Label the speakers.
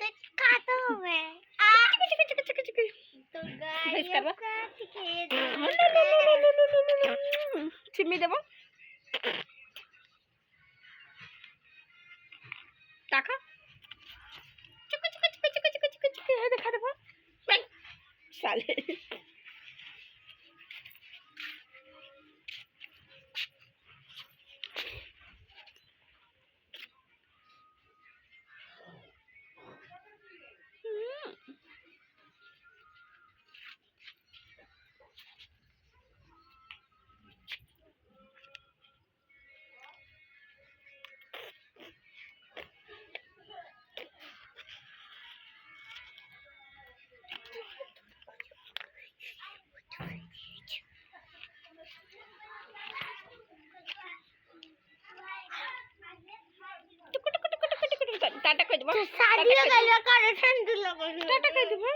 Speaker 1: कुछ खाता हूँ मैं। तो
Speaker 2: Guys, करवा? चिम्मी देबो टाका चुक चुक चुक चुक चुक चुक चुक है देखा देबो साले टाटा कह देबो
Speaker 1: शादी हो गइल का रे ठंड लगल
Speaker 2: टाटा कह देबो